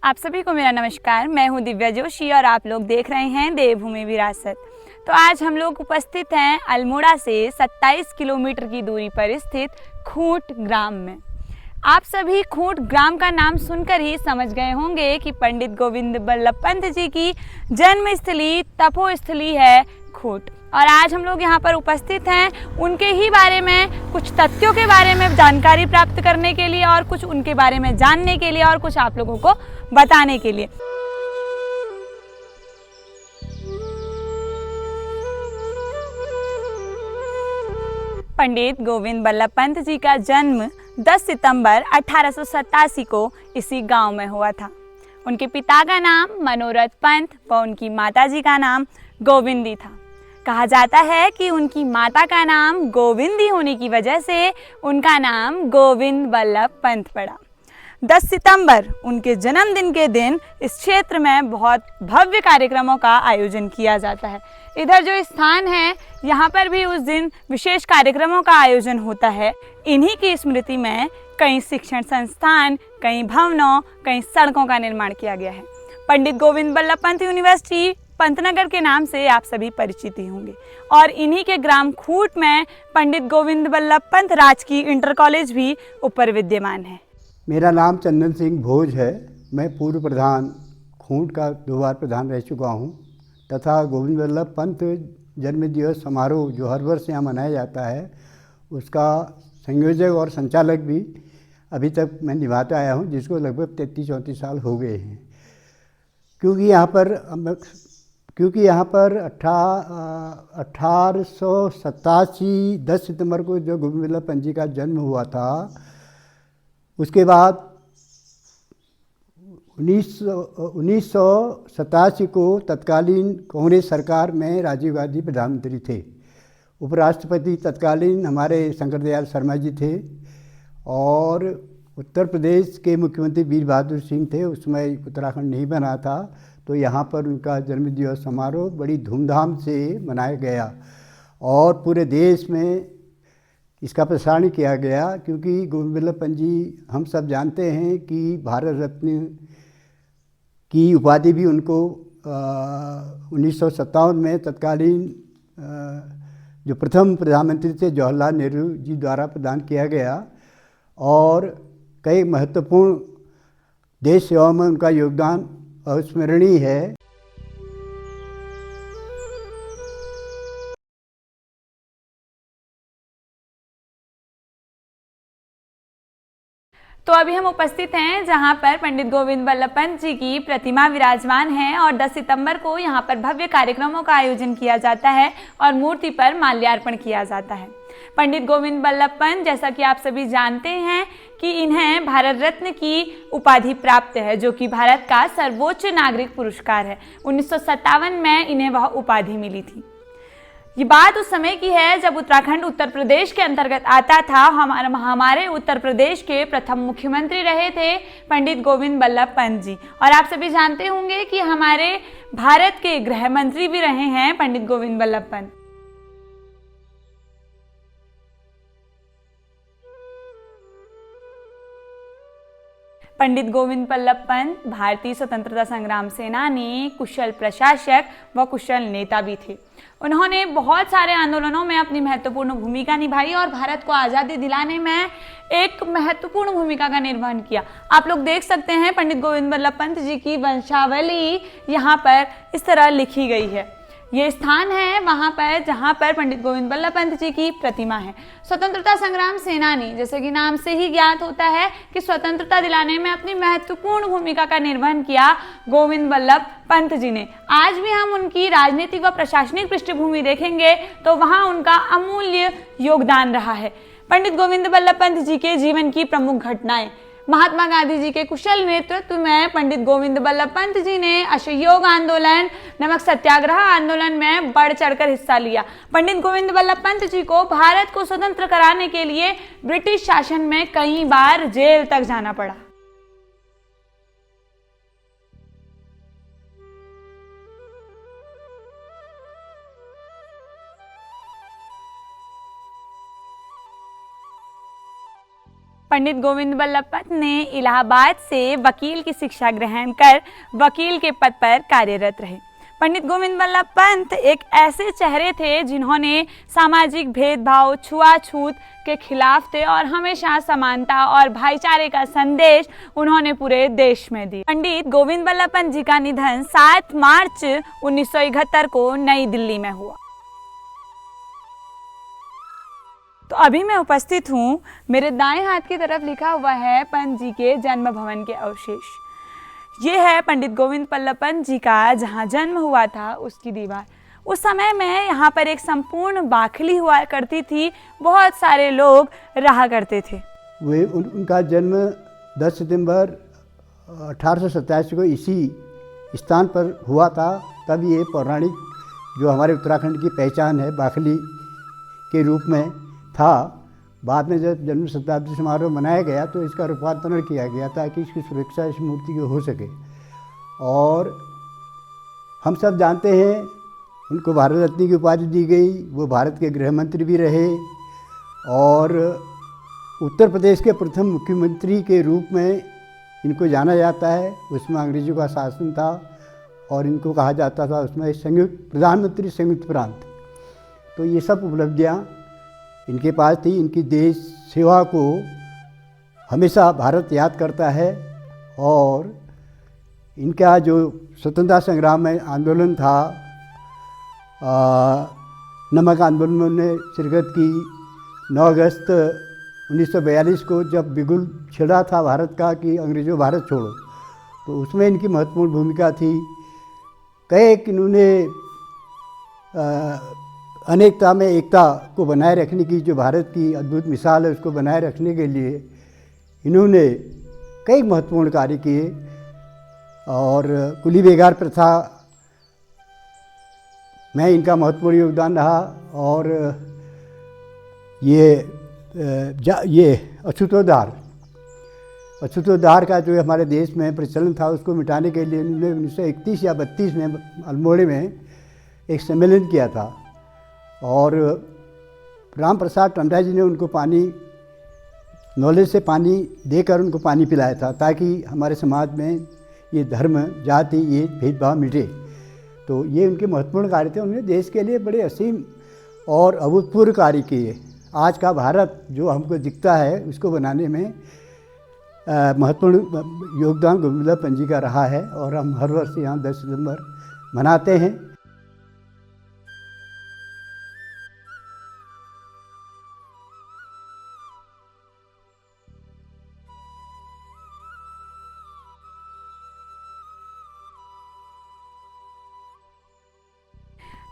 आप सभी को मेरा नमस्कार। मैं हूं दिव्या जोशी और आप लोग देख रहे हैं देवभूमि विरासत। तो आज हम लोग उपस्थित हैं अल्मोड़ा से 27 किलोमीटर की दूरी पर स्थित खूंट ग्राम में। आप सभी खूंट ग्राम का नाम सुनकर ही समझ गए होंगे कि पंडित गोविंद बल्लभ पंत जी की जन्मस्थली तपोस्थली है खूंट। और आज हम लोग यहाँ पर उपस्थित हैं उनके ही बारे में, कुछ तथ्यों के बारे में जानकारी प्राप्त करने के लिए और कुछ उनके बारे में जानने के लिए और कुछ आप लोगों को बताने के लिए। पंडित गोविंद बल्लभ पंत जी का जन्म 10 सितंबर 1887 को इसी गांव में हुआ था। उनके पिता का नाम मनोरथ पंत व उनकी माताजी का नाम गोविंदी था। कहा जाता है कि उनकी माता का नाम गोविंदी होने की वजह से उनका नाम गोविंद बल्लभ पंत पड़ा। 10 सितंबर उनके जन्मदिन के दिन इस क्षेत्र में बहुत भव्य कार्यक्रमों का आयोजन किया जाता है। इधर जो स्थान है यहाँ पर भी उस दिन विशेष कार्यक्रमों का आयोजन होता है। इन्हीं की स्मृति में कई शिक्षण संस्थान, कई भवनों, कई सड़कों का निर्माण किया गया है। पंडित गोविंद बल्लभ पंत यूनिवर्सिटी पंतनगर के नाम से आप सभी परिचित ही होंगे और इन्हीं के ग्राम खूंट में पंडित गोविंद बल्लभ पंत राजकीय इंटर कॉलेज भी ऊपर विद्यमान है। मेरा नाम चंदन सिंह भोज है। मैं पूर्व प्रधान खूंट का 2 बार प्रधान रह चुका हूं तथा गोविंद बल्लभ पंत जन्म दिवस समारोह जो हर वर्ष यहाँ मनाया जाता है उसका संयोजक और संचालक भी अभी तक मैं निभाता आया हूं, जिसको लगभग 33-34 साल हो गए हैं। क्योंकि यहाँ पर 1887 10 सितंबर को जो गोविंद बल्लभ पंत जी का जन्म हुआ था, उसके बाद 1987 को तत्कालीन कांग्रेस सरकार में राजीव गांधी प्रधानमंत्री थे। उपराष्ट्रपति तत्कालीन हमारे शंकर दयाल शर्मा जी थे और उत्तर प्रदेश के मुख्यमंत्री वीर बहादुर सिंह थे। उस समय उत्तराखंड नहीं बना था, तो यहाँ पर उनका जन्मदिवस समारोह बड़ी धूमधाम से मनाया गया और पूरे देश में इसका प्रसारण किया गया। क्योंकि गोविंद बल्लभ पंत जी हम सब जानते हैं कि भारत रत्न की उपाधि भी उनको 1957 में तत्कालीन जो प्रथम प्रधानमंत्री थे जवाहरलाल नेहरू जी द्वारा प्रदान किया गया और कई महत्वपूर्ण देश सेवा में उनका योगदान अविस्मरणीय है। तो अभी हम उपस्थित हैं जहां पर पंडित गोविंद बल्लभ पंत जी की प्रतिमा विराजमान है और 10 सितंबर को यहां पर भव्य कार्यक्रमों का आयोजन किया जाता है और मूर्ति पर माल्यार्पण किया जाता है। पंडित गोविंद बल्लभ पंत, जैसा कि आप सभी जानते हैं कि इन्हें भारत रत्न की उपाधि प्राप्त है, जो कि भारत का सर्वोच्च नागरिक पुरस्कार है। 1957 में इन्हें वह उपाधि मिली थी। ये बात उस समय की है जब उत्तराखंड उत्तर प्रदेश के अंतर्गत आता था। हमारे उत्तर प्रदेश के प्रथम मुख्यमंत्री रहे थे पंडित गोविंद बल्लभ पंत जी। और आप सभी जानते होंगे कि हमारे भारत के गृह मंत्री भी रहे हैं पंडित गोविंद बल्लभ पंत। पंडित गोविंद बल्लभ पंत भारतीय स्वतंत्रता संग्राम सेनानी, कुशल प्रशासक व कुशल नेता भी थे। उन्होंने बहुत सारे आंदोलनों में अपनी महत्वपूर्ण भूमिका निभाई और भारत को आज़ादी दिलाने में एक महत्वपूर्ण भूमिका का निर्वहन किया। आप लोग देख सकते हैं पंडित गोविंद बल्लभ पंत जी की वंशावली यहाँ पर इस तरह लिखी गई है। ये स्थान है वहाँ पर जहाँ पर पंडित गोविंद बल्लभ पंत जी की प्रतिमा है। स्वतंत्रता संग्राम सेनानी, जैसे कि नाम से ही ज्ञात होता है कि स्वतंत्रता दिलाने में अपनी महत्वपूर्ण भूमिका का निर्वहन किया गोविंद बल्लभ पंत जी ने। आज भी हम उनकी राजनीतिक व प्रशासनिक पृष्ठभूमि देखेंगे तो वहाँ उनका अमूल्य योगदान रहा है। पंडित गोविंद बल्लभ पंत जी के जीवन की प्रमुख घटनाएं। महात्मा गांधी जी के कुशल नेतृत्व में पंडित गोविंद बल्लभ पंत जी ने असहयोग आंदोलन, नमक सत्याग्रह आंदोलन में बढ़ चढ़कर हिस्सा लिया। पंडित गोविंद बल्लभ पंत जी को भारत को स्वतंत्र कराने के लिए ब्रिटिश शासन में कई बार जेल तक जाना पड़ा। पंडित गोविंद बल्लभ पंत ने इलाहाबाद से वकील की शिक्षा ग्रहण कर वकील के पद पर कार्यरत रहे। पंडित गोविंद बल्लभ पंत एक ऐसे चेहरे थे जिन्होंने सामाजिक भेदभाव, छुआछूत के खिलाफ थे और हमेशा समानता और भाईचारे का संदेश उन्होंने पूरे देश में दिया। पंडित गोविंद बल्लभ पंत जी का निधन 7 मार्च 1971 को नई दिल्ली में हुआ। तो अभी मैं उपस्थित हूँ, मेरे दाएं हाथ की तरफ लिखा हुआ है पंत जी के जन्म भवन के अवशेष। ये है पंडित गोविंद बल्लभ पंत जी का जहाँ जन्म हुआ था उसकी दीवार। उस समय में यहाँ पर एक संपूर्ण बाखली हुआ करती थी, बहुत सारे लोग रहा करते थे। उनका जन्म 10 सितंबर 1887 को इसी स्थान पर हुआ था। तब ये पौराणिक जो हमारे उत्तराखंड की पहचान है बाखली के रूप में था। बाद में जब जन्म शताब्दी समारोह मनाया गया तो इसका रूपांतरण किया गया ताकि इसकी सुरक्षा इस मूर्ति की हो सके। और हम सब जानते हैं उनको भारत रत्न की उपाधि दी गई। वो भारत के गृह मंत्री भी रहे और उत्तर प्रदेश के प्रथम मुख्यमंत्री के रूप में इनको जाना जाता है। उसमें अंग्रेजों का शासन था और इनको कहा जाता था उसमें संयुक्त प्रधानमंत्री संयुक्त प्रांत। तो ये सब उपलब्धियाँ इनके पास थी। इनकी देश सेवा को हमेशा भारत याद करता है। और इनका जो स्वतंत्रता संग्राम में आंदोलन था, नमक आंदोलन में उन्होंने शिरकत की। 9 अगस्त 1942 को जब बिगुल छिड़ा था भारत का कि अंग्रेज़ों भारत छोड़ो, तो उसमें इनकी महत्वपूर्ण भूमिका थी। कई इन्होंने अनेकता में एकता को बनाए रखने की जो भारत की अद्भुत मिसाल है उसको बनाए रखने के लिए इन्होंने कई महत्वपूर्ण कार्य किए। और कुली बेगार प्रथा में इनका महत्वपूर्ण योगदान रहा। और ये अछूतोद्धार का जो हमारे देश में प्रचलन था उसको मिटाने के लिए उन्होंने 1931 या 32 में अल्मोड़े में एक सम्मेलन किया था। और राम प्रसाद टंडा जी ने उनको पानी नॉलेज से पानी देकर उनको पानी पिलाया था ताकि हमारे समाज में ये धर्म जाति ये भेदभाव मिटे। तो ये उनके महत्वपूर्ण कार्य थे। उन्होंने देश के लिए बड़े असीम और अभूतपूर्व कार्य किए। आज का भारत जो हमको दिखता है उसको बनाने में महत्वपूर्ण योगदान गोविंद बल्लभ पंत जी का रहा है। और हम हर वर्ष यहाँ 10 सितंबर मनाते हैं।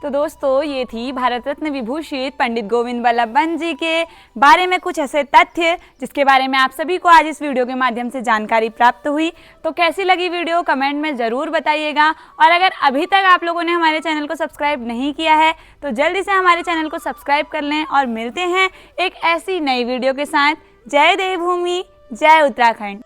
तो दोस्तों, ये थी भारत रत्न विभूषित पंडित गोविंद बल्लभ पंत जी के बारे में कुछ ऐसे तथ्य जिसके बारे में आप सभी को आज इस वीडियो के माध्यम से जानकारी प्राप्त हुई। तो कैसी लगी वीडियो कमेंट में ज़रूर बताइएगा। और अगर अभी तक आप लोगों ने हमारे चैनल को सब्सक्राइब नहीं किया है तो जल्दी से हमारे चैनल को सब्सक्राइब कर लें। और मिलते हैं एक ऐसी नई वीडियो के साथ। जय देवभूमि, जय उत्तराखंड।